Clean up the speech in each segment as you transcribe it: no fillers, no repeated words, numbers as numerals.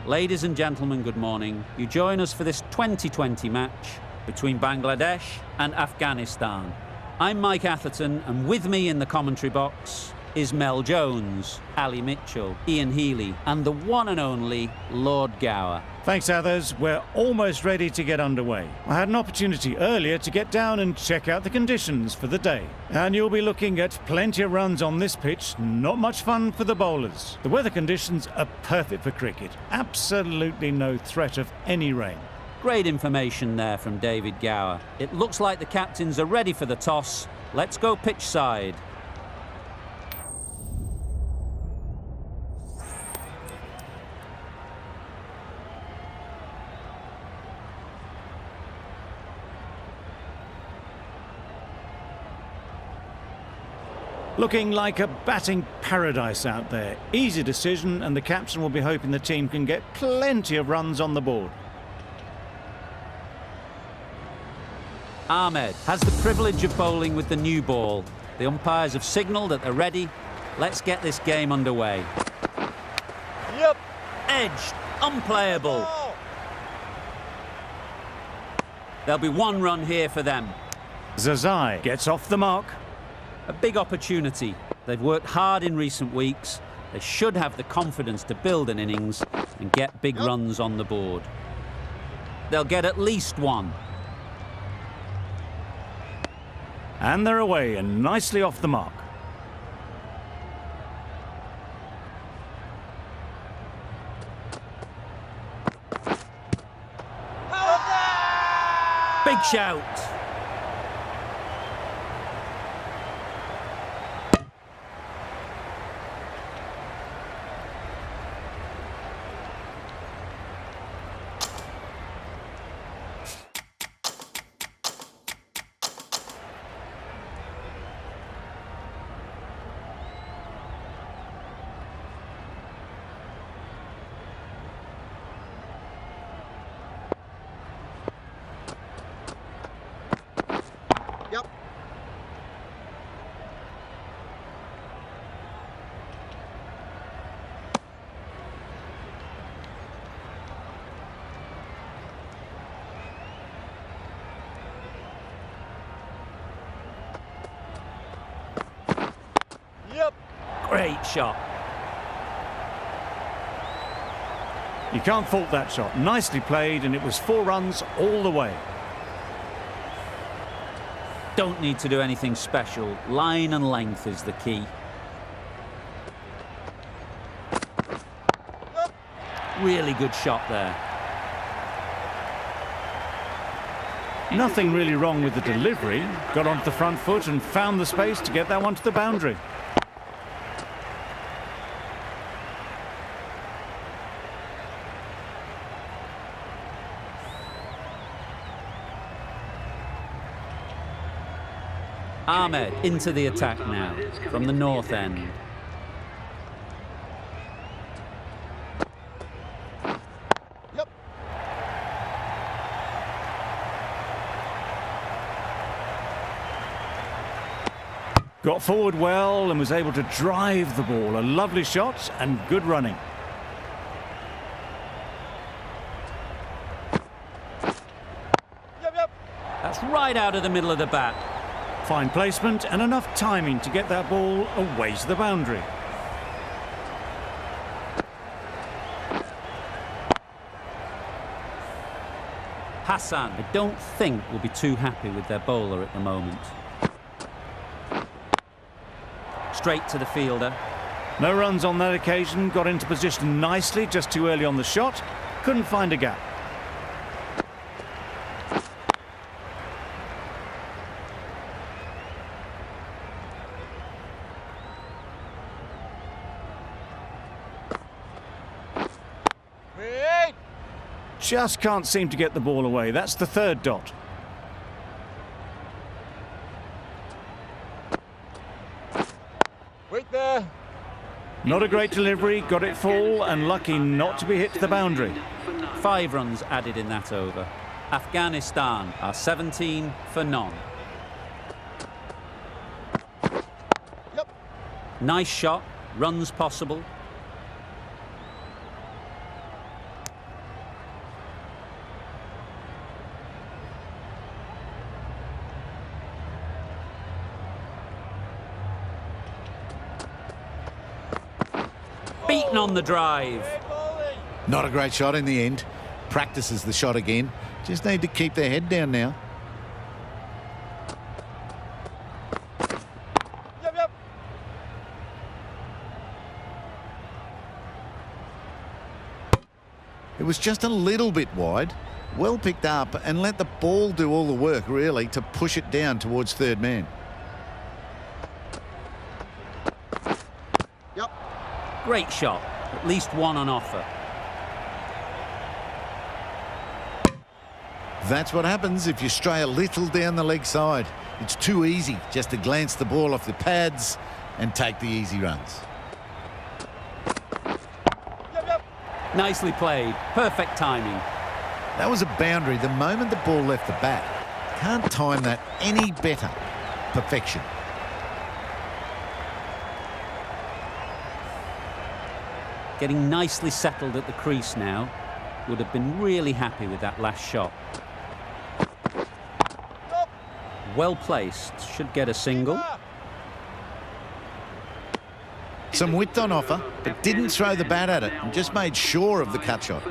Ladies and gentlemen, good morning. You join us for this 2020 match between Bangladesh and Afghanistan. I'm Mike Atherton, and with me in the commentary box is Mel Jones, Ali Mitchell, Ian Healy, and the one and only Lord Gower. Thanks, Athers. We're almost ready to get underway. I had an opportunity earlier to get down and check out the conditions for the day. And you'll be looking at plenty of runs on this pitch, not much fun for the bowlers. The weather conditions are perfect for cricket. Absolutely no threat of any rain. Great information there from David Gower. It looks like the captains are ready for the toss. Let's go pitch side. Looking like a batting paradise out there. Easy decision, and the captain will be hoping the team can get plenty of runs on the board. Ahmed has the privilege of bowling with the new ball. The umpires have signalled that they're ready. Let's get this game underway. Yep. Edged, unplayable. Oh. There'll be one run here for them. Zazai gets off the mark. A big opportunity. They've worked hard in recent weeks. They should have the confidence to build an innings and get big runs on the board. They'll get at least one. And they're away and nicely off the mark. Big shout. Yep. Yep. Great shot. You can't fault that shot. Nicely played, and it was 4 runs all the way. Don't need to do anything special. Line and length is the key. Really good shot there. Nothing really wrong with the delivery. Got onto the front foot and found the space to get that one to the boundary. Ahmed into the attack now from the north end. Yep. Got forward well and was able to drive the ball. A lovely shot and good running. Yep. That's right out of the middle of the bat. Fine placement and enough timing to get that ball away to the boundary. Hassan, I don't think, will be too happy with their bowler at the moment. Straight to the fielder. No runs on that occasion. Got into position nicely, just too early on the shot. Couldn't find a gap. Wait. Just can't seem to get the ball away. That's the 3rd dot. Wait there. Not a great delivery, got it full and lucky not to be hit to the boundary. 5 runs added in that over. Afghanistan are 17 for none. Yep. Nice shot, runs possible. Beaten on the drive. Great bowling. Not a great shot in the end. Practices the shot again. Just need to keep their head down now. Yep, yep. It was just a little bit wide. Well picked up and let the ball do all the work, really, to push it down towards third man. Yep. Great shot. At least one on offer. That's what happens if you stray a little down the leg side. It's too easy just to glance the ball off the pads and take the easy runs. Yep, yep. Nicely played. Perfect timing. That was a boundary the moment the ball left the bat. Can't time that any better. Perfection. Getting nicely settled at the crease now. Would have been really happy with that last shot. Nope. Well placed. Should get a single. Some width on offer, but didn't throw the bat at it and just made sure of the cut shot.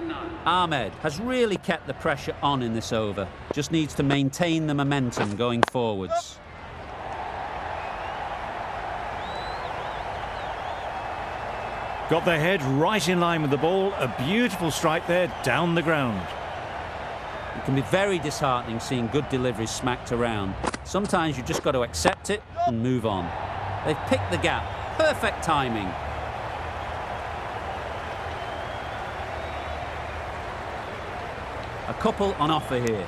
Ahmed has really kept the pressure on in this over. Just needs to maintain the momentum going forwards. Got their head right in line with the ball. A beautiful strike there down the ground. It can be very disheartening seeing good deliveries smacked around. Sometimes you've just got to accept it and move on. They've picked the gap. Perfect timing. A couple on offer here.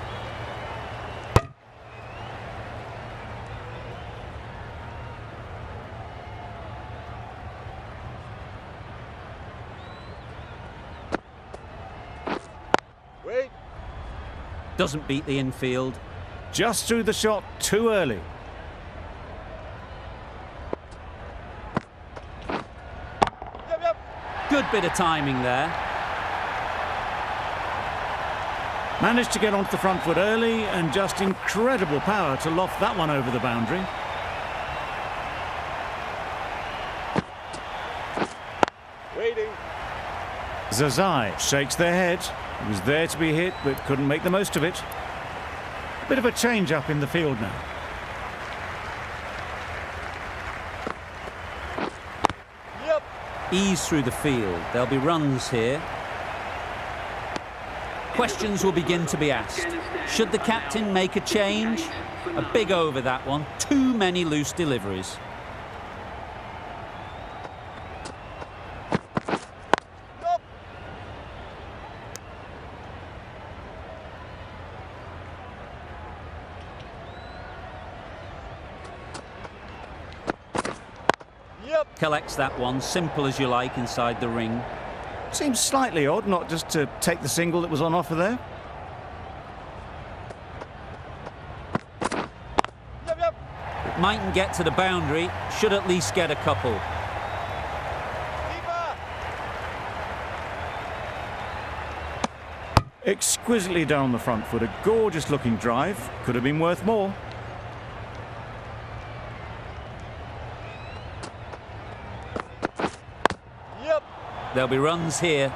Wait. Doesn't beat the infield. Just threw the shot too early. Yep, yep. Good bit of timing there. Managed to get onto the front foot early and just incredible power to loft that one over the boundary. Waiting. Zazai shakes their head. He was there to be hit but couldn't make the most of it. Bit of a change up in the field now. Yep. Ease through the field. There'll be runs here. Questions will begin to be asked. Should the captain make a change? A big over that one. Too many loose deliveries. Nope. Yep. Collects that one. Simple as you like inside the ring. Seems slightly odd not just to take the single that was on offer there. Yep, yep. It mightn't get to the boundary. Should at least get a couple. Keeper. Exquisitely down the front foot. A gorgeous looking drive. Could have been worth more. Yep. There'll be runs here.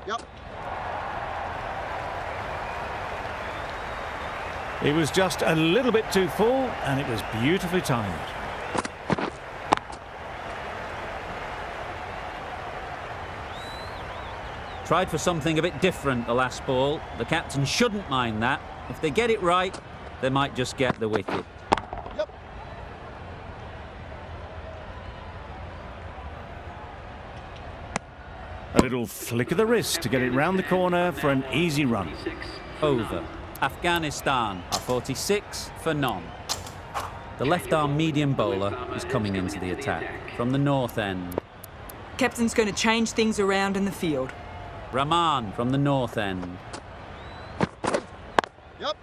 Yep. It was just a little bit too full and it was beautifully timed. Tried for something a bit different the last ball. The captain shouldn't mind that. If they get it right, they might just get the wicket. Yep. A little flick of the wrist to get it round the corner for an easy run. Over. Afghanistan are 46 for none. The left-arm medium bowler is coming into the attack from the north end. Captain's going to change things around in the field. Rahman from the north end. Yep.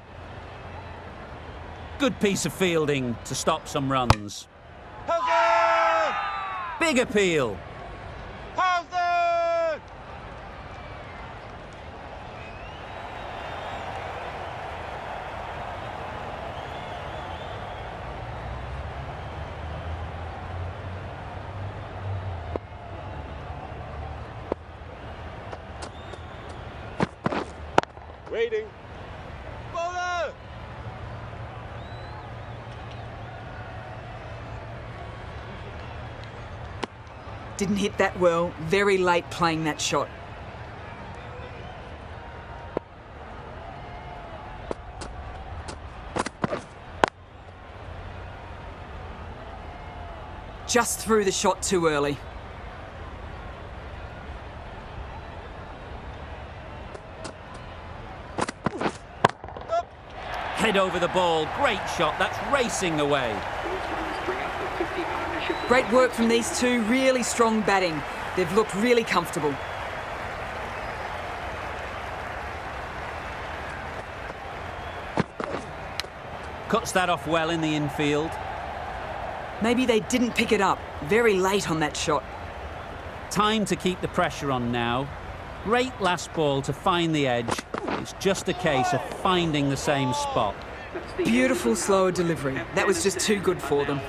Good piece of fielding to stop some runs. How's it? Big appeal. How's it? Waiting. Bowler! Didn't hit that well. Very late playing that shot. Just threw the shot too early. Head over the ball. Great shot. That's racing away. Great work from these two. Really strong batting. They've looked really comfortable. Cuts that off well in the infield. Maybe they didn't pick it up. Very late on that shot. Time to keep the pressure on now. Great last ball to find the edge. It's just a case of finding the same spot. Beautiful slower delivery. That was just too good for them.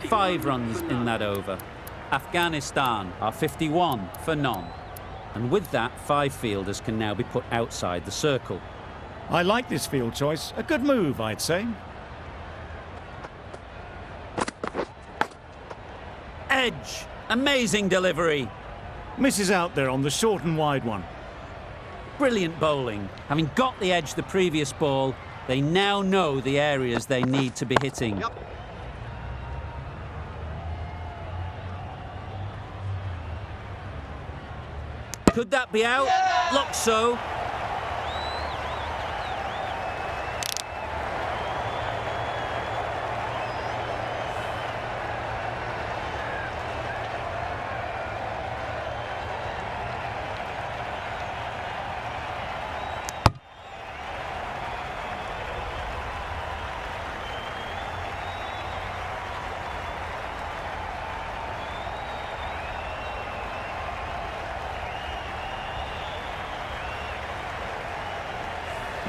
5 runs in that over. Afghanistan are 51 for none. And with that, 5 fielders can now be put outside the circle. I like this field choice. A good move, I'd say. Edge. Amazing delivery. Misses out there on the short and wide one. Brilliant bowling. Having got the edge the previous ball, they now know the areas they need to be hitting. Yep. Could that be out? Looks so.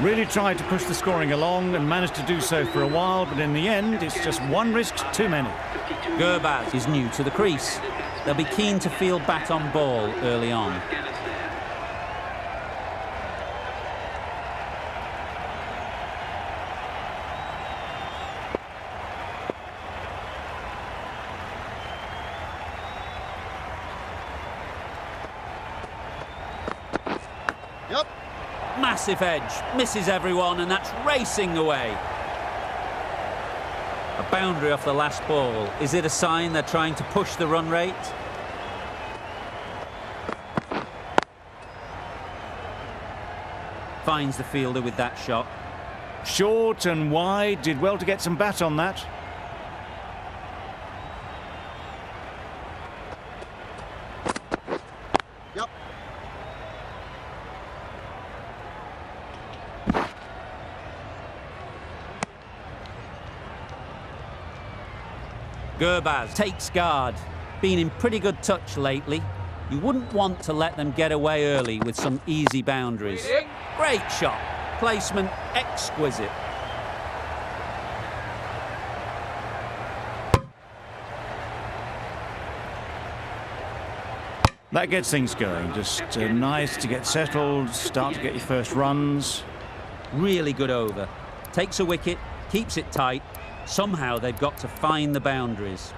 Really tried to push the scoring along and managed to do so for a while, but in the end, it's just one risk too many. Gurbaz is new to the crease. They'll be keen to field bat on ball early on. Yep. Massive edge, misses everyone, and that's racing away. A boundary off the last ball. Is it a sign they're trying to push the run rate? Finds the fielder with that shot. Short and wide, did well to get some bat on that. Yep. Gurbaz takes guard. Been in pretty good touch lately. You wouldn't want to let them get away early with some easy boundaries. Great shot. Placement exquisite. That gets things going. Just nice to get settled, start to get your first runs. Really good over. Takes a wicket, keeps it tight. Somehow they've got to find the boundaries.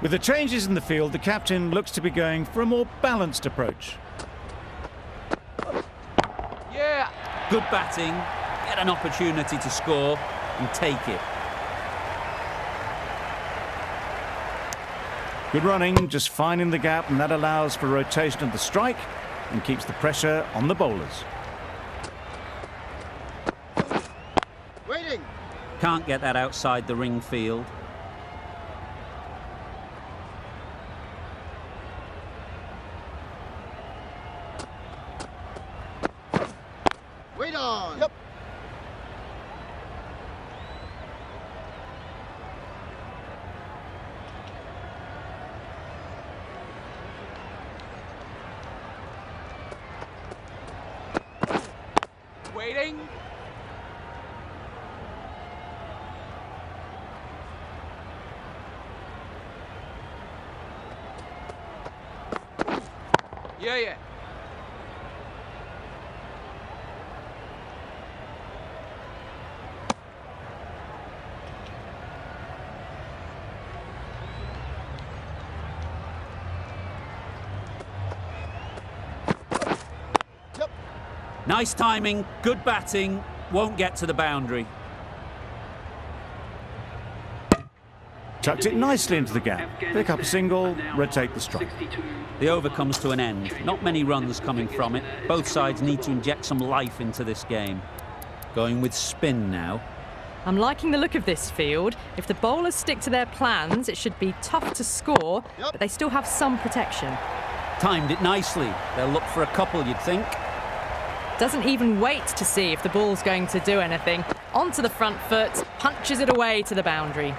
With the changes in the field, the captain looks to be going for a more balanced approach. Yeah. Good batting, get an opportunity to score and take it. Good running, just finding the gap, and that allows for rotation of the strike and keeps the pressure on the bowlers. Waiting. Can't get that outside the ring field. Wait on. Yep. Waiting. Yeah. Nice timing, good batting, won't get to the boundary. Tucked it nicely into the gap. Pick up a single, rotate the strike. The over comes to an end. Not many runs coming from it. Both sides need to inject some life into this game. Going with spin now. I'm liking the look of this field. If the bowlers stick to their plans, it should be tough to score, but they still have some protection. Timed it nicely. They'll look for a couple, you'd think. Doesn't even wait to see if the ball's going to do anything. Onto the front foot, punches it away to the boundary.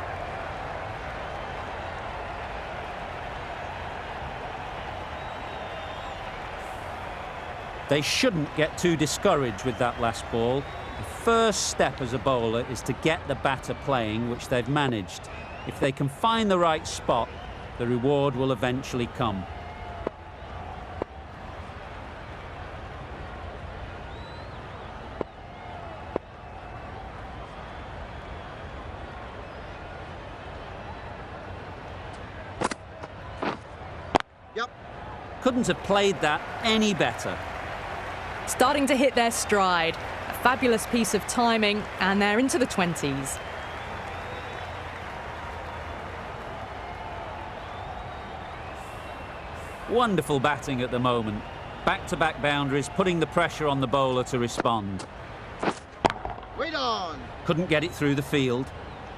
They shouldn't get too discouraged with that last ball. The first step as a bowler is to get the batter playing, which they've managed. If they can find the right spot, the reward will eventually come. Yep. Couldn't have played that any better. Starting to hit their stride. A fabulous piece of timing, and they're into the 20s. Wonderful batting at the moment. Back-to-back boundaries, putting the pressure on the bowler to respond. Wait on. Couldn't get it through the field.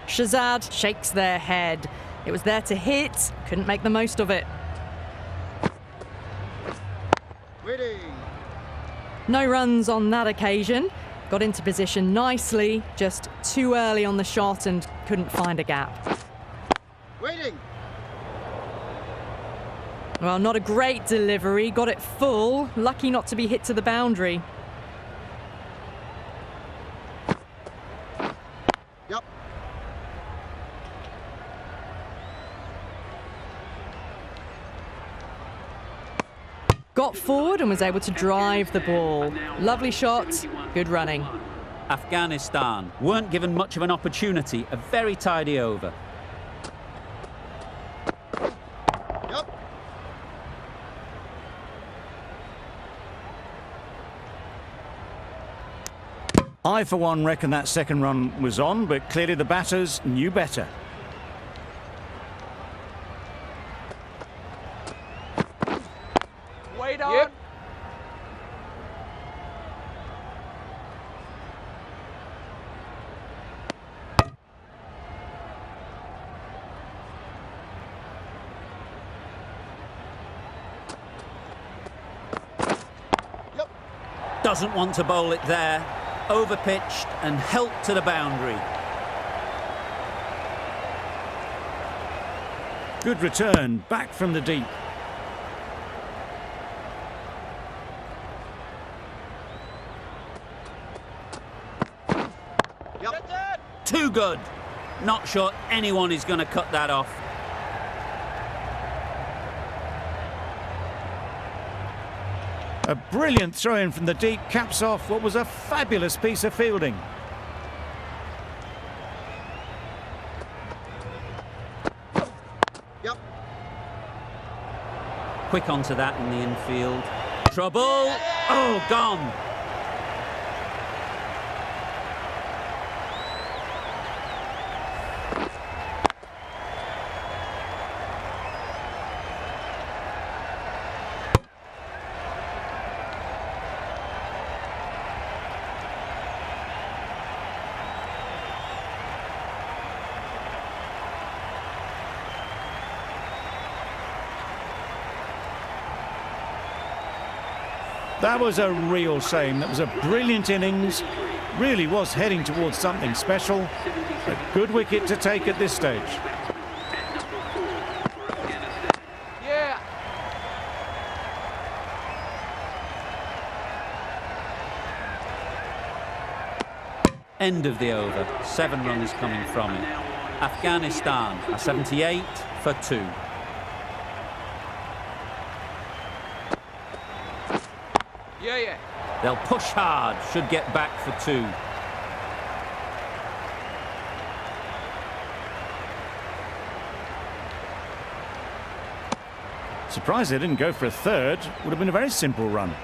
Shazad shakes their head. It was there to hit, couldn't make the most of it. Waiting. No runs on that occasion. Got into position nicely, just too early on the shot and couldn't find a gap. Waiting. Well, not a great delivery, got it full, lucky not to be hit to the boundary. Yep. Got forward and was able to drive the ball. Lovely shot, good running. Afghanistan weren't given much of an opportunity. A very tidy over. Yep. I, for one, reckon that second run was on, but clearly the batters knew better. Wait on. Yep. Doesn't want to bowl it there. Overpitched and helped to the boundary. Good return, back from the deep. Yep. Too good. Not sure anyone is going to cut that off. A brilliant throw-in from the deep caps off what was a fabulous piece of fielding. Yep. Quick onto that in the infield. Trouble. Oh, gone. That was a real shame. That was a brilliant innings. Really was heading towards something special. A good wicket to take at this stage. Yeah. End of the over. 7 runs coming from it. Afghanistan are 78 for 2. Yeah. They'll push hard, should get back for 2. Surprised they didn't go for a third. Would have been a very simple run.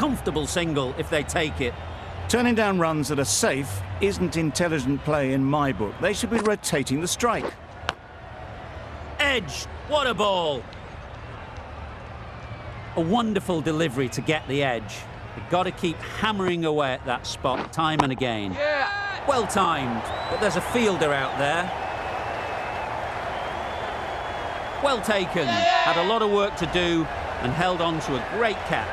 comfortable single if they take it. Turning down runs that are safe isn't intelligent play in my book. They should be rotating the strike. Edge, what a ball! A wonderful delivery to get the edge. You've got to keep hammering away at that spot time and again. Yeah. Well timed, but there's a fielder out there. Well taken, had a lot of work to do and held on to a great catch.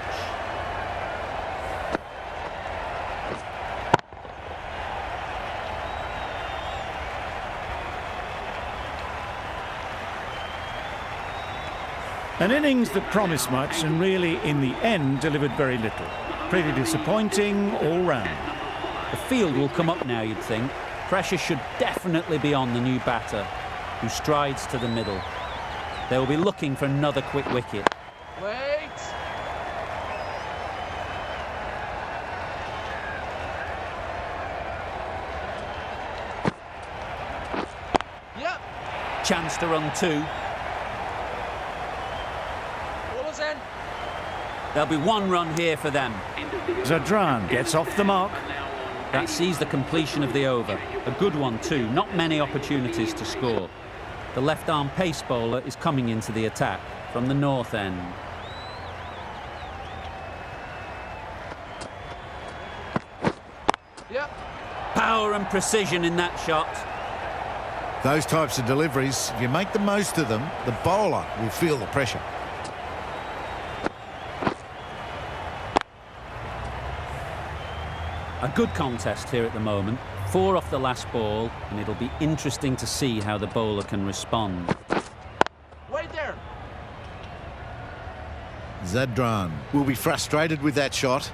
An innings that promised much and really, in the end, delivered very little. Pretty disappointing all round. The field will come up now, you'd think. Pressure should definitely be on the new batter, who strides to the middle. They will be looking for another quick wicket. Wait. Yep. Chance to run two. Ball is in. There'll be one run here for them. Zadran gets off the mark. That sees the completion of the over. A good one too, not many opportunities to score. The left-arm pace bowler is coming into the attack from the north end. Yep. Power and precision in that shot. Those types of deliveries, if you make the most of them, the bowler will feel the pressure. A good contest here at the moment. 4 off the last ball, and it'll be interesting to see how the bowler can respond. Wait there. Zadran will be frustrated with that shot.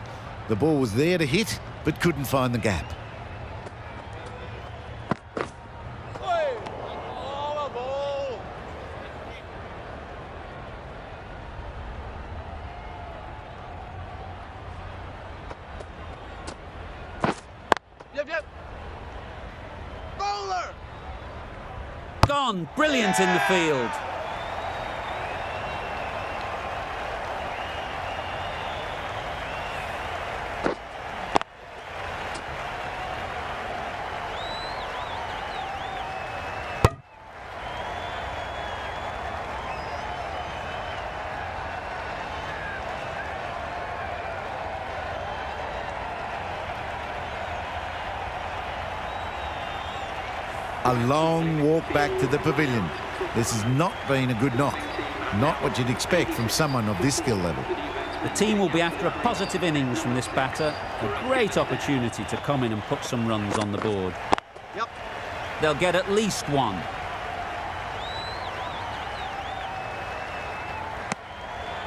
The ball was there to hit, but couldn't find the gap. Oi. Oh, a ball. Yep. Bowler. Gone! Brilliant in the field. A long walk back to the pavilion. This has not been a good knock. Not what you'd expect from someone of this skill level. The team will be after a positive innings from this batter. A great opportunity to come in and put some runs on the board. Yep. They'll get at least one.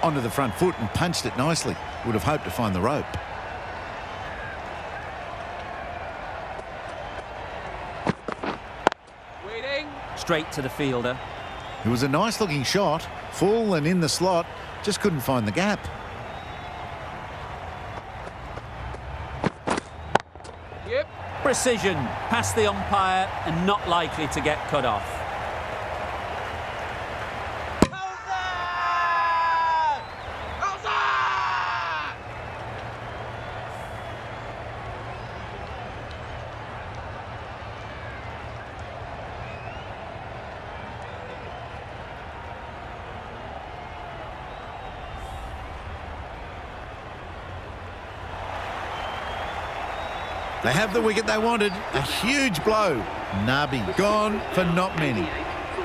Onto the front foot and punched it nicely. Would have hoped to find the rope. Waiting. Straight to the fielder. It was a nice looking shot, full and in the slot, just couldn't find the gap. Yep. Precision, past the umpire and not likely to get cut off. Outside! Outside! They have the wicket they wanted. A huge blow. Nabi gone for not many.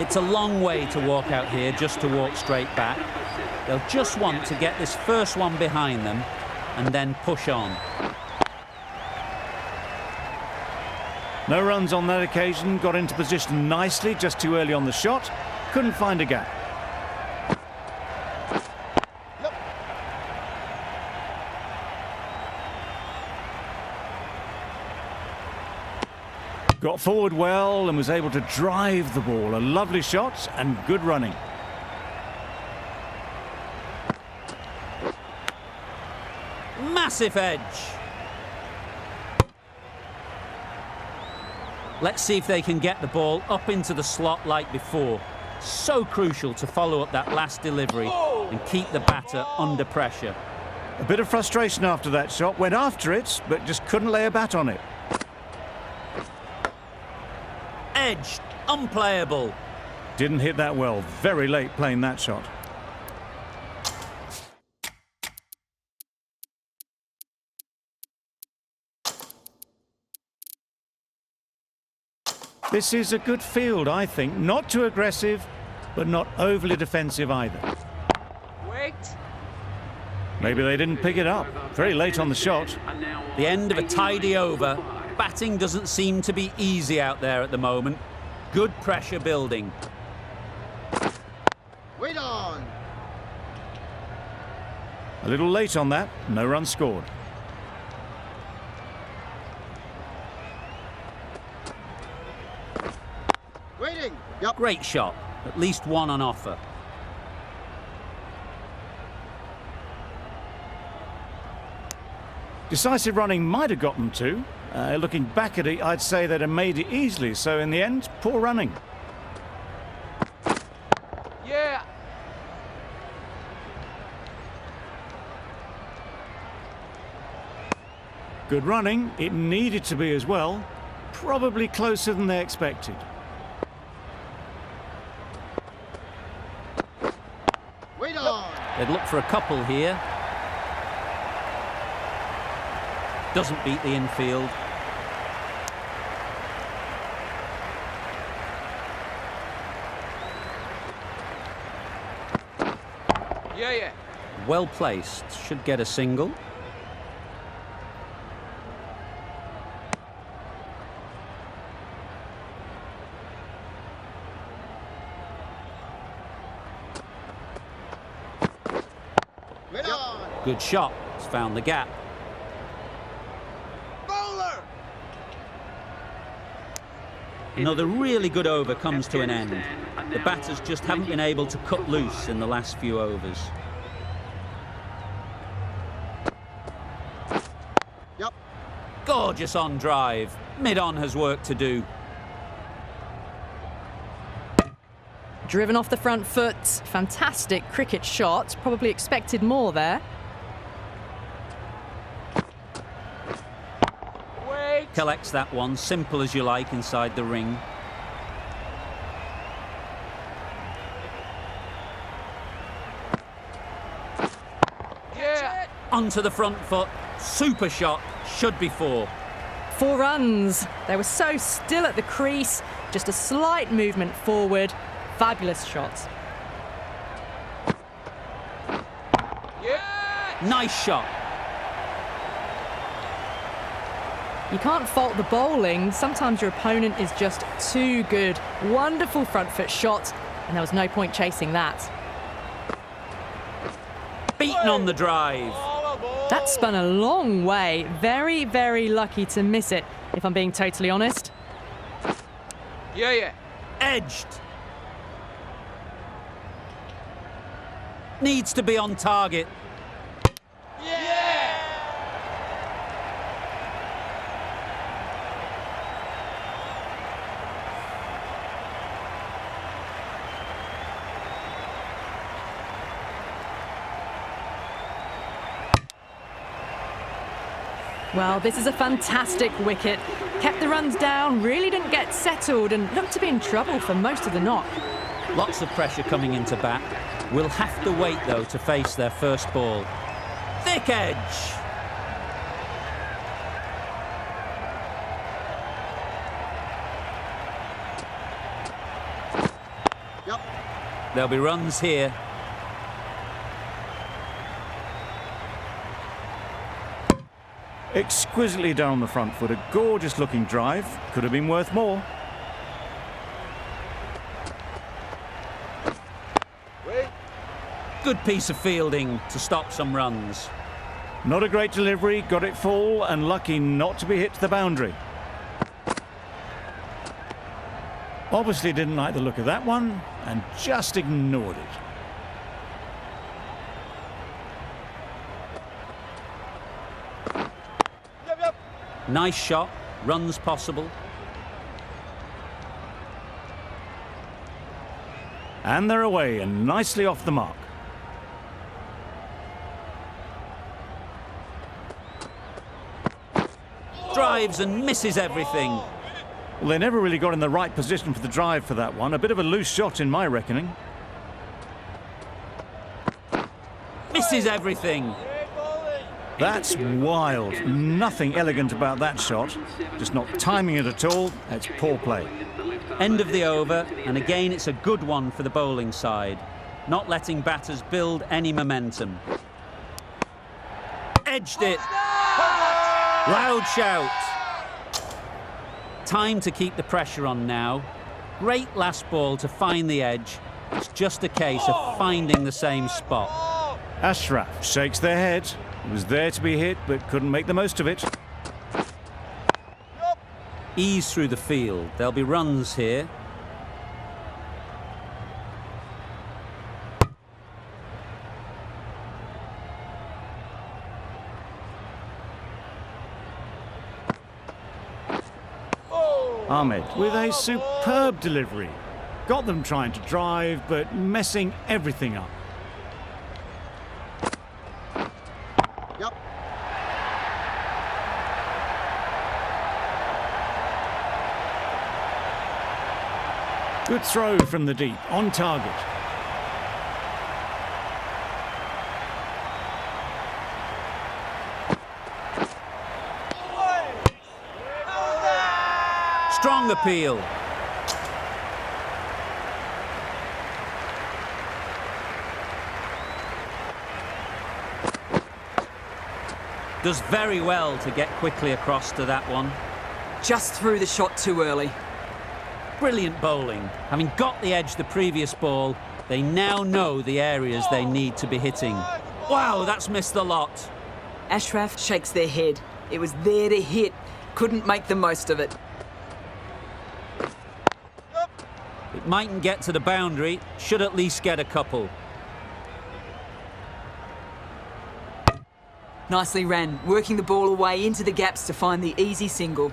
It's a long way to walk out here just to walk straight back. They'll just want to get this first one behind them and then push on. No runs on that occasion. Got into position nicely, just too early on the shot. Couldn't find a gap. Got forward well and was able to drive the ball. A lovely shot and good running. Massive edge. Let's see if they can get the ball up into the slot like before. So crucial to follow up that last delivery and keep the batter under pressure. A bit of frustration after that shot. Went after it, but just couldn't lay a bat on it. Edged. Unplayable. Didn't hit that well. Very late playing that shot. This is a good field, I think. Not too aggressive, but not overly defensive either. Wait. Maybe they didn't pick it up. Very late on the shot. The end of a tidy over. Batting doesn't seem to be easy out there at the moment. Good pressure building. Wait on. A little late on that. No run scored. Waiting. Yep. Great shot. At least one on offer. Decisive running might have got them to. Looking back at it, I'd say they'd have made it easily. So in the end, poor running. Yeah. Good running. It needed to be as well. Probably closer than they expected. Wait on. They'd look for a couple here. Doesn't beat the infield. Yeah. Well placed. Should get a single. Wait on. Good shot. It's found the gap. Bowler. Another really good over comes to an end. The batters just haven't been able to cut loose in the last few overs. Yep. Gorgeous on drive. Mid-on has work to do. Driven off the front foot. Fantastic cricket shot. Probably expected more there. Wait. Collects that one, simple as you like, inside the ring. Yeah. Onto the front foot. Super shot. Should be four. 4 runs. They were so still at the crease. Just a slight movement forward. Fabulous shot. Yeah. Nice shot. You can't fault the bowling. Sometimes your opponent is just too good. Wonderful front foot shot, and there was no point chasing that. Beaten on the drive. That spun a long way. Very, very lucky to miss it, if I'm being totally honest. Yeah. Edged. Needs to be on target. Yeah. Well, this is a fantastic wicket. Kept the runs down, really didn't get settled, and looked to be in trouble for most of the knock. Lots of pressure coming into bat. Will have to wait, though, to face their first ball. Thick edge. Yep. There'll be runs here. Exquisitely down the front foot. A gorgeous looking drive. Could have been worth more. Wait. Good piece of fielding to stop some runs. Not a great delivery. Got it full and lucky not to be hit to the boundary. Obviously didn't like the look of that one and just ignored it. Yep. Nice shot. Runs possible. And they're away and nicely off the mark. drives and misses everything. Well, they never really got in the right position for the drive for that one. A bit of a loose shot in my reckoning. Misses everything. That's wild. Nothing elegant about that shot. Just not timing it at all. That's poor play. End of the over, and again it's a good one for the bowling side. Not letting batters build any momentum. Edged it. Loud shout. Time to keep the pressure on now. Great last ball to find the edge. It's just a case of finding the same spot. Ashraf shakes their head. It was there to be hit, but couldn't make the most of it. Ease through the field. There'll be runs here. Ahmed with a superb delivery. Got them trying to drive, but messing everything up. Yep. Good throw from the deep, on target. Strong appeal. Does very well to get quickly across to that one. Just threw the shot too early. Brilliant bowling. Having got the edge the previous ball, they now know the areas they need to be hitting. Wow, that's missed a lot. Ashraf shakes their head. It was there to hit. Couldn't make the most of it. It mightn't get to the boundary, should at least get a couple. Nicely ran, working the ball away into the gaps to find the easy single.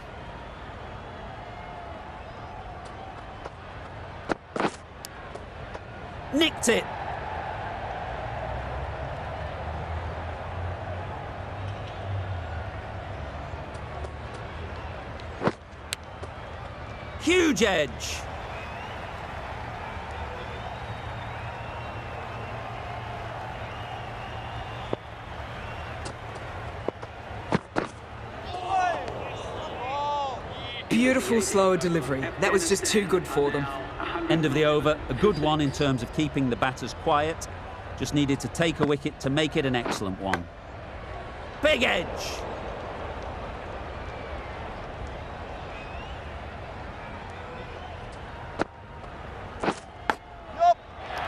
Nicked it. Huge edge. Beautiful slower delivery. That was just too good for them. End of the over, a good one in terms of keeping the batters quiet. Just needed to take a wicket to make it an excellent one. Big edge.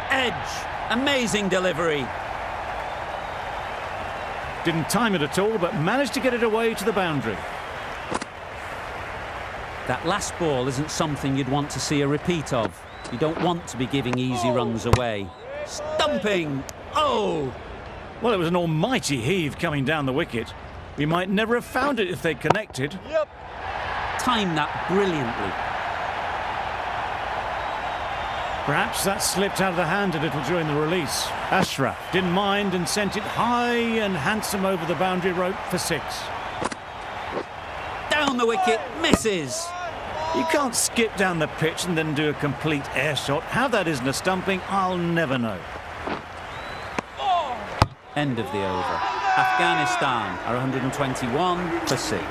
Edge. Amazing delivery. Didn't time it at all, but managed to get it away to the boundary. That last ball isn't something you'd want to see a repeat of. You don't want to be giving easy runs away. Stumping! Oh! Well, it was an almighty heave coming down the wicket. We might never have found it if they'd connected. Yep. Timed that brilliantly. Perhaps that slipped out of the hand a little during the release. Ashraf didn't mind and sent it high and handsome over the boundary rope for 6. Down the wicket, misses. You can't skip down the pitch and then do a complete air shot. How that isn't a stumping, I'll never know. End of the over. Afghanistan are 121 for 6.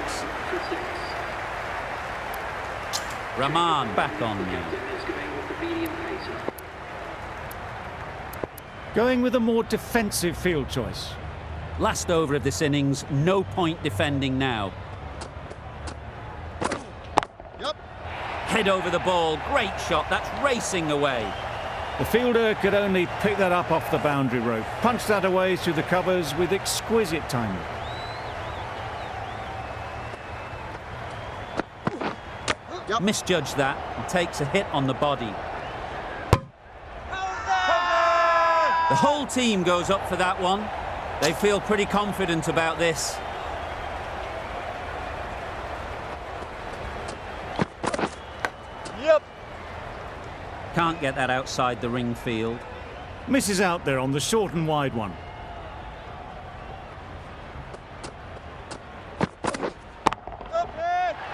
Rahman back on now. Going with a more defensive field choice. Last over of this innings, no point defending now. Yep. Head over the ball, great shot, that's racing away. The fielder could only pick that up off the boundary rope. Punched that away through the covers with exquisite timing. Yep. Misjudged that and takes a hit on the body. The whole team goes up for that one. They feel pretty confident about this. Yep. Can't get that outside the ring field. Misses out there on the short and wide one.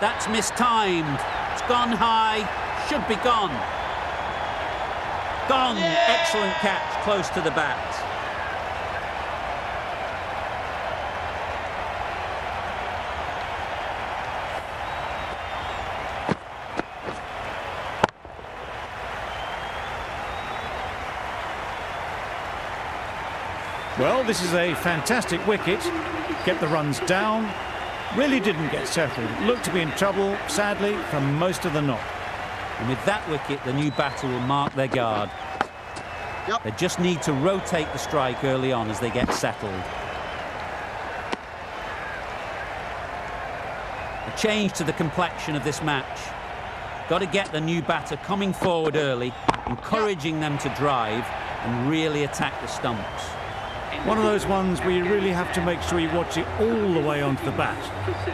That's mistimed. It's gone high. Should be gone. Gone. Excellent catch, close to the bat. Well, this is a fantastic wicket. Kept the runs down. Really didn't get settled. Looked to be in trouble, sadly, for most of the knock. And with that wicket, the new batter will mark their guard. Yep. They just need to rotate the strike early on as they get settled. A change to the complexion of this match. Got to get the new batter coming forward early, encouraging them to drive and really attack the stumps. One of those ones where you really have to make sure you watch it all the way onto the bat.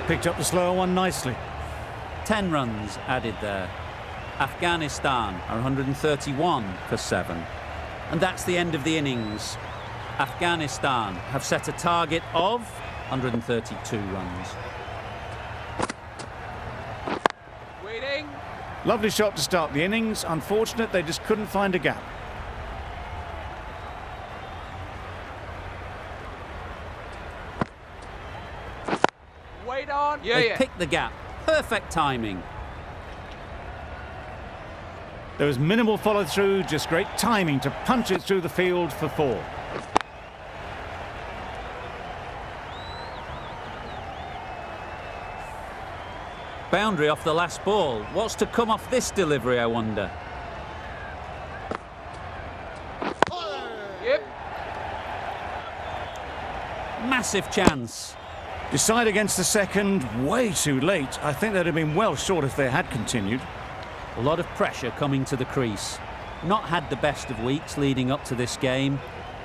Picked up the slower one nicely. 10 runs added there. Afghanistan are 131 for 7. And that's the end of the innings. Afghanistan have set a target of 132 runs. Waiting. Lovely shot to start the innings. Unfortunate they just couldn't find a gap. Wait on. They picked the gap. Perfect timing. There was minimal follow-through, just great timing to punch it through the field for 4. Boundary off the last ball. What's to come off this delivery, I wonder? Yep. Massive chance. Decide against the second, way too late. I think they'd have been well short if they had continued. A lot of pressure coming to the crease. Not had the best of weeks leading up to this game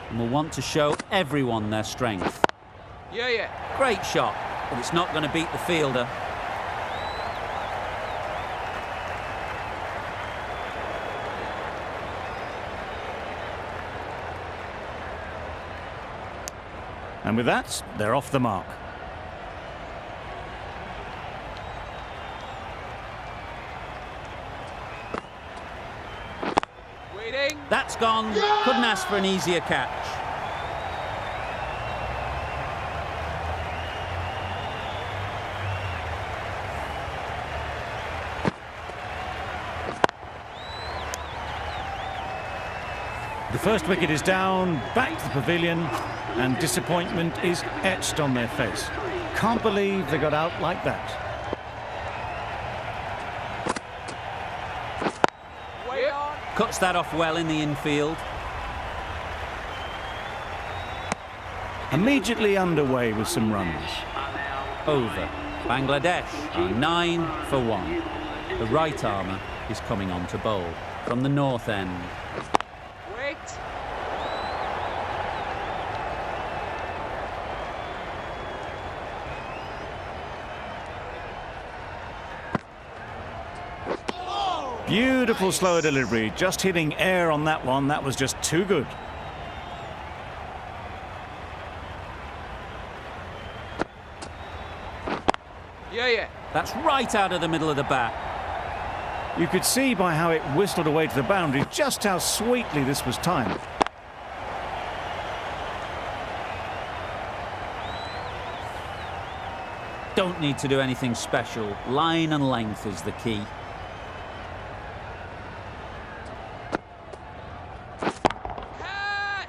and will want to show everyone their strength. Great shot, but it's not going to beat the fielder. And with that, they're off the mark. Waiting. That's gone. Couldn't ask for an easier catch. The first wicket is down, back to the pavilion, and disappointment is etched on their face. Can't believe they got out like that. Wait on. Cuts that off well in the infield. Immediately underway with some runs. Over. Bangladesh are 9 for 1. The right armour is coming on to bowl from the north end. Wait. Beautiful slower delivery, just hitting air on that one. That was just too good. That's right out of the middle of the bat. You could see by how it whistled away to the boundary just how sweetly this was timed. Don't need to do anything special. Line and length is the key.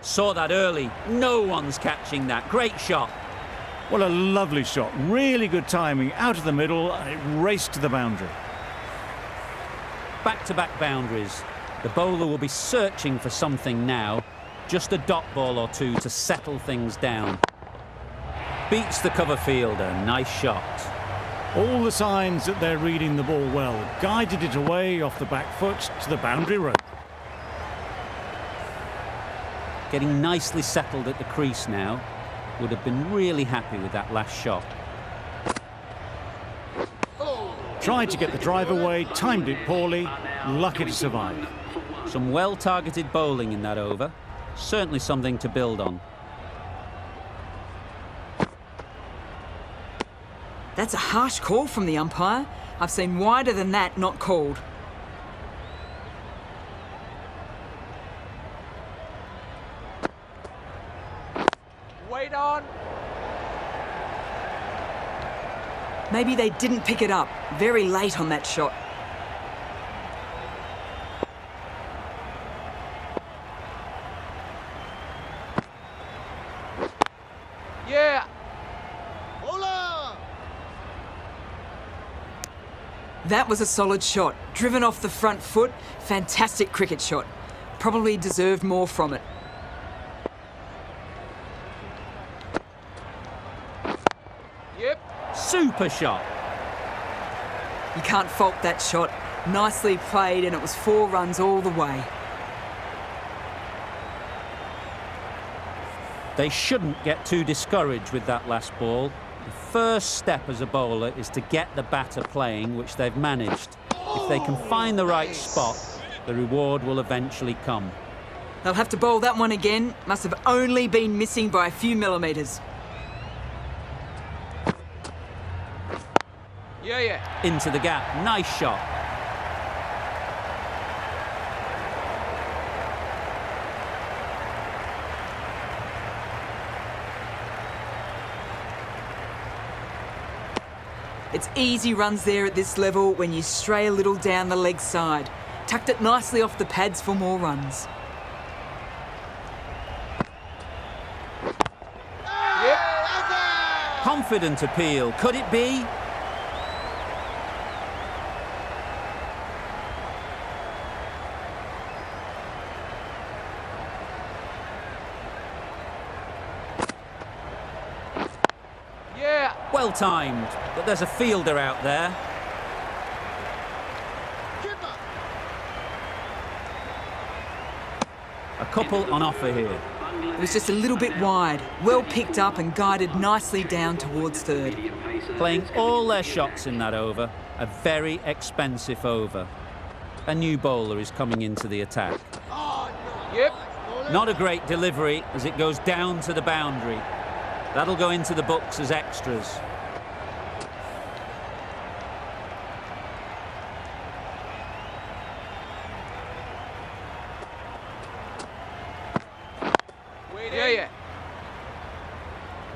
Saw that early. No one's catching that. Great shot. What a lovely shot. Really good timing. Out of the middle, and it raced to the boundary. Back-to-back boundaries. The bowler will be searching for something now. Just a dot ball or two to settle things down. Beats the cover fielder. Nice shot. All the signs that they're reading the ball well. Guided it away off the back foot to the boundary rope. Getting nicely settled at the crease now. Would have been really happy with that last shot. Tried to get the drive away, timed it poorly, lucky to survive. Some well-targeted bowling in that over. Certainly something to build on. That's a harsh call from the umpire. I've seen wider than that not called. Wait on. Maybe they didn't pick it up. Very late on that shot. Yeah. That was a solid shot. Driven off the front foot. Fantastic cricket shot. Probably deserved more from it. Yep. Super shot. You can't fault that shot. Nicely played, and it was 4 runs all the way. They shouldn't get too discouraged with that last ball. The first step as a bowler is to get the batter playing, which they've managed. If they can find the right spot, the reward will eventually come. They'll have to bowl that one again. Must have only been missing by a few millimetres. Yeah. Into the gap. Nice shot. It's easy runs there at this level when you stray a little down the leg side. Tucked it nicely off the pads for more runs. Yep. Confident appeal. Could it be? Yeah. Well timed, but there's a fielder out there. A couple on offer here. It was just a little bit wide. Well picked up and guided nicely down towards third. Playing all their shots in that over. A very expensive over. A new bowler is coming into the attack. Yep. Not a great delivery as it goes down to the boundary. That'll go into the books as extras. Yeah.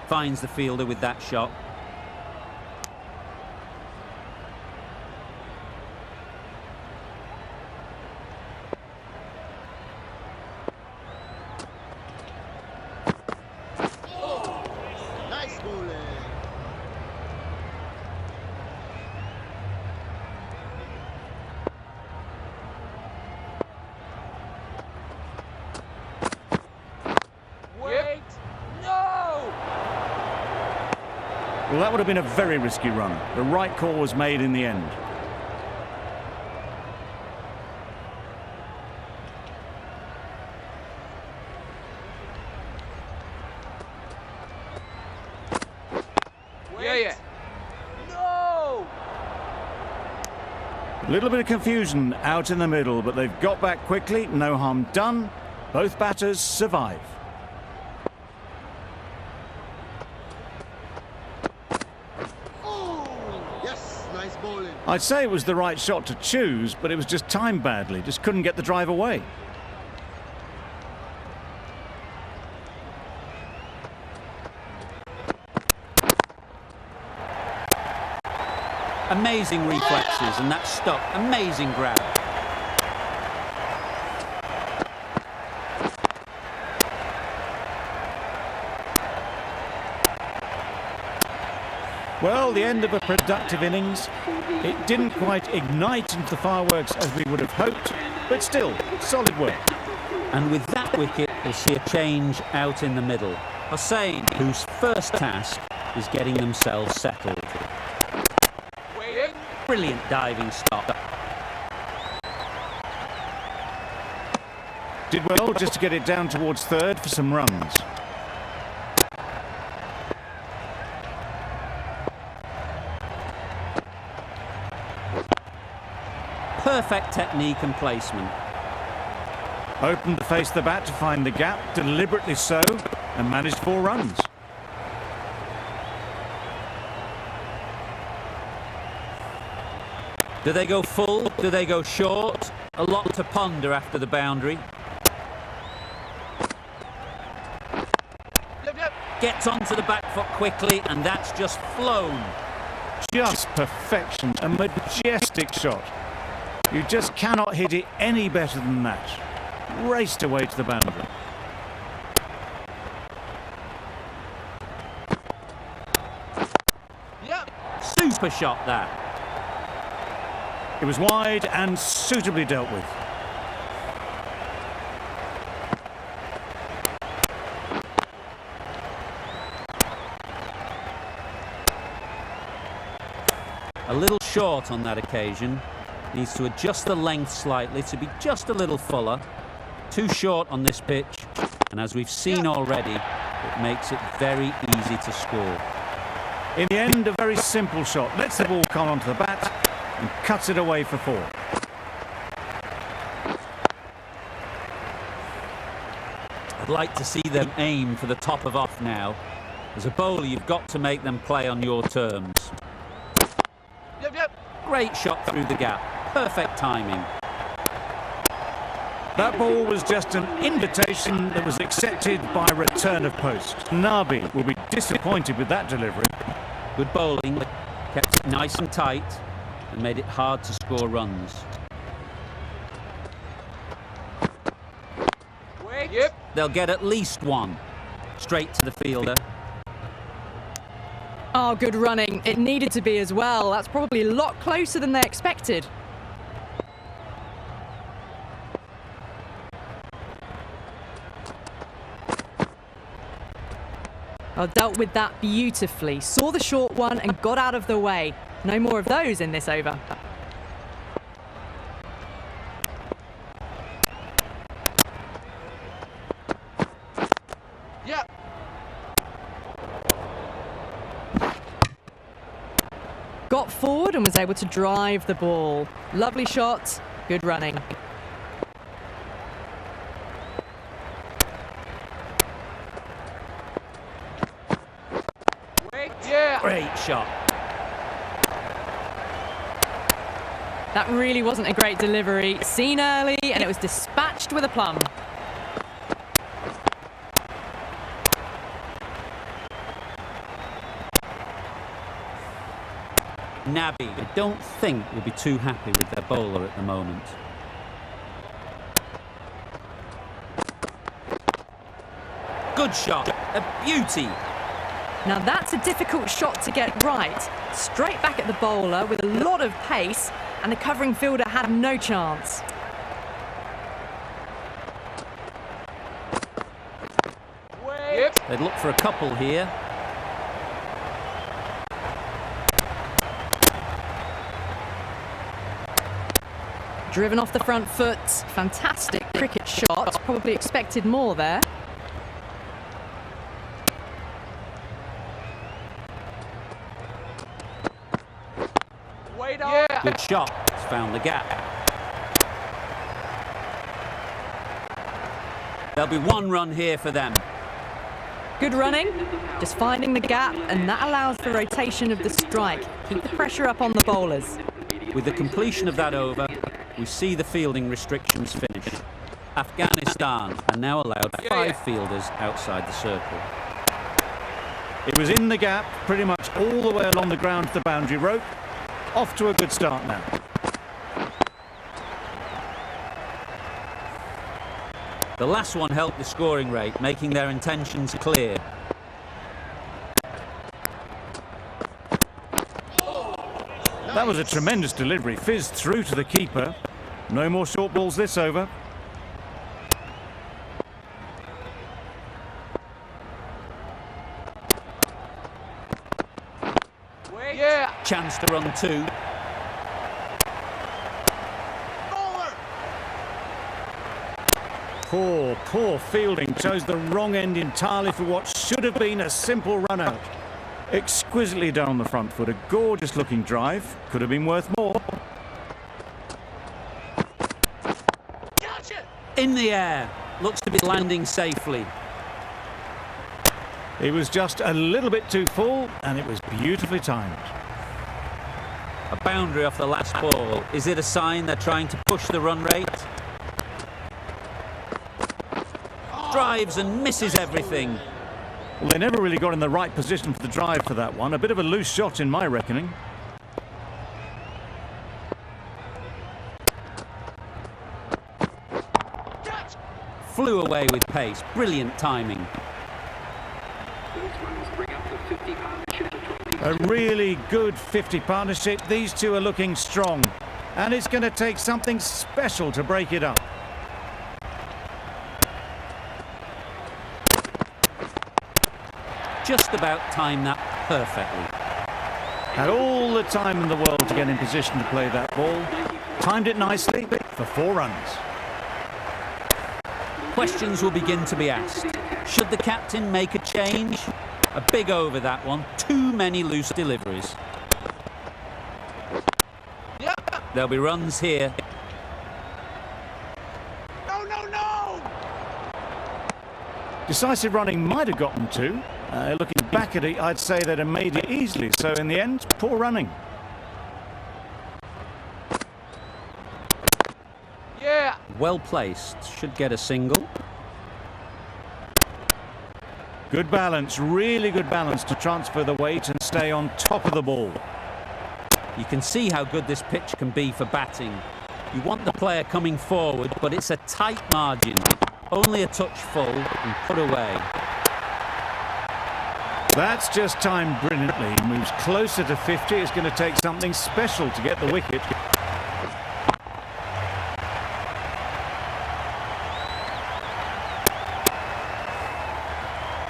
Finds the fielder with that shot. Wait. No. Well, that would have been a very risky run. The right call was made in the end. Yeah. No. A little bit of confusion out in the middle, but they've got back quickly. No harm done. Both batters survive. I'd say it was the right shot to choose, but it was just timed badly. Just couldn't get the drive away. Amazing reflexes, and that stuck. Amazing grab. Well, the end of a productive innings. It didn't quite ignite into the fireworks as we would have hoped, but still, solid work. And with that wicket, we'll see a change out in the middle. Hussain, whose first task is getting themselves settled. Wait. Brilliant diving stop. Did well just to get it down towards third for some runs. Perfect technique and placement. Opened to face the bat to find the gap, deliberately so, and managed 4 runs. Do they go full? Do they go short? A lot to ponder after the boundary. Gets onto the back foot quickly, and that's just flown. Just perfection, a majestic shot. You just cannot hit it any better than that. Raced away to the boundary. Super shot that. It was wide and suitably dealt with. A little short on that occasion. Needs to adjust the length slightly to be just a little fuller. Too short on this pitch, and as we've seen already, it makes it very easy to score. In the end, a very simple shot. Lets the ball come onto the bat and cuts it away for 4. I'd like to see them aim for the top of off now. As a bowler, you've got to make them play on your terms. Great shot through the gap. Perfect timing. That ball was just an invitation that was accepted by return of post. Nabi will be disappointed with that delivery. Good bowling, kept it nice and tight and made it hard to score runs. They'll get at least one. Straight to the fielder. Oh, good running. It needed to be as well. That's probably a lot closer than they expected. Oh, dealt with that beautifully. Saw the short one and got out of the way. No more of those in this over. Got forward and was able to drive the ball. Lovely shot, good running. Great shot. That really wasn't a great delivery. Seen early and it was dispatched with a plum. Nabi, I don't think will be too happy with their bowler at the moment. Good shot, a beauty. Now that's a difficult shot to get right. Straight back at the bowler with a lot of pace, and the covering fielder had no chance. They'd look for a couple here. Driven off the front foot. Fantastic cricket shot. Probably expected more there. Good shot. It's found the gap. There'll be one run here for them. Good running. Just finding the gap, and that allows the rotation of the strike. Keep the pressure up on the bowlers. With the completion of that over, we see the fielding restrictions finish. Afghanistan are now allowed 5 fielders outside the circle. It was in the gap, pretty much all the way along the ground to the boundary rope. Off to a good start now. The last one helped the scoring rate, making their intentions clear. That was a tremendous delivery. Fizzed through to the keeper. No more short balls this over. Chance to run 2. Poor fielding. Chose the wrong end entirely for what should have been a simple run out. Exquisitely down the front foot. A gorgeous looking drive. Could have been worth more. In the air. Looks to be landing safely. It was just a little bit too full, and it was beautifully timed. A boundary off the last ball. Is it a sign they're trying to push the run rate? Drives and misses everything. Well, they never really got in the right position for the drive for that one. A bit of a loose shot in my reckoning. Flew away with pace. Brilliant timing. A really good 50 partnership. These two are looking strong. And it's going to take something special to break it up. Just about timed that perfectly. Had all the time in the world to get in position to play that ball. Timed it nicely for 4 runs. Questions will begin to be asked. Should the captain make a change? A big over that one. Too many loose deliveries. Yeah. There'll be runs here. No, no, no! Decisive running might have gotten 2. Looking back at it, I'd say they'd have made it easily. So in the end, poor running. Yeah. Well placed. Should get a single. Good balance, really good balance to transfer the weight and stay on top of the ball. You can see how good this pitch can be for batting. You want the player coming forward, but it's a tight margin. Only a touch full and put away. That's just timed brilliantly. Moves closer to 50. It's going to take something special to get the wicket.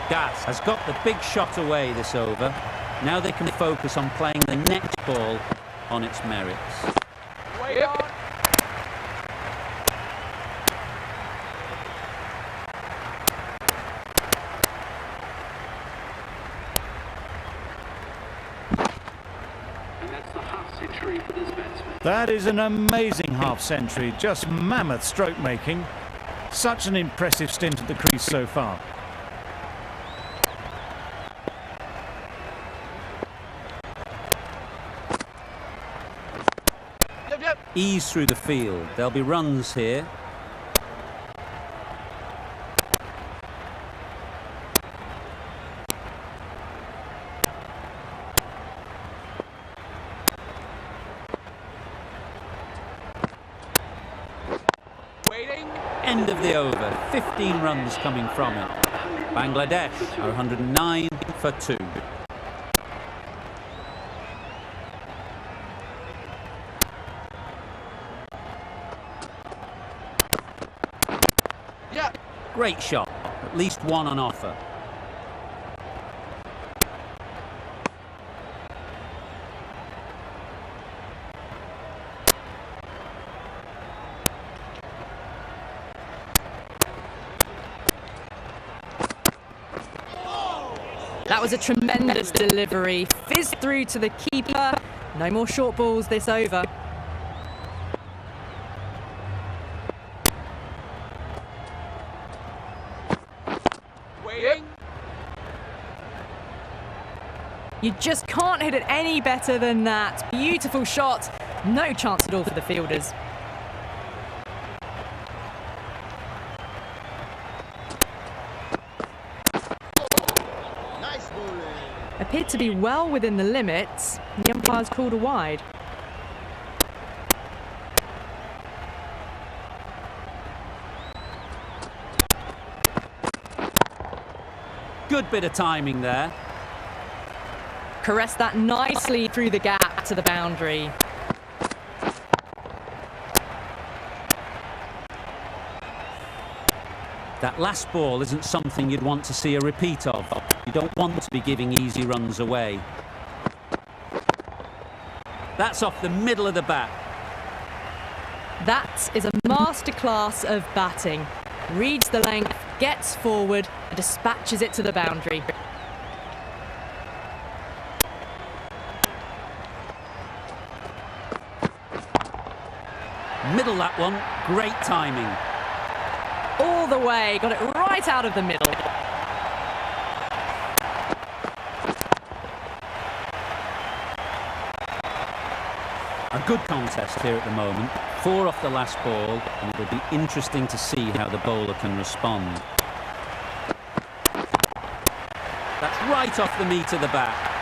Gas has got the big shot away this over. Now they can focus on playing the next ball on its merits. Wait on. That is an amazing half century. Just mammoth stroke making. Such an impressive stint at the crease so far. Yep, yep. Ease through the field. There'll be runs here. Waiting. End of the over. 15 runs coming from it. Bangladesh are 109 for 2. Yeah. Great shot. At least one on offer. That was a tremendous delivery. Fizzed through to the keeper. No more short balls this over. Waiting. You just can't hit it any better than that. Beautiful shot. No chance at all for the fielders. Appeared to be well within the limits. The umpire's called a wide. Good bit of timing there. Caressed that nicely through the gap to the boundary. That last ball isn't something you'd want to see a repeat of. You don't want to be giving easy runs away. That's off the middle of the bat. That is a masterclass of batting. Reads the length, gets forward and dispatches it to the boundary. Middle that one. Great timing. All the way, got it right out of the middle. good contest here at the moment. 4 off the last ball, and it'll be interesting to see how the bowler can respond. That's right off the meat of the bat.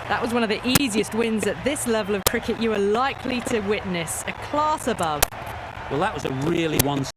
That was one of the easiest wins at this level of cricket you are likely to witness. A class above. Well, that was a really one-sided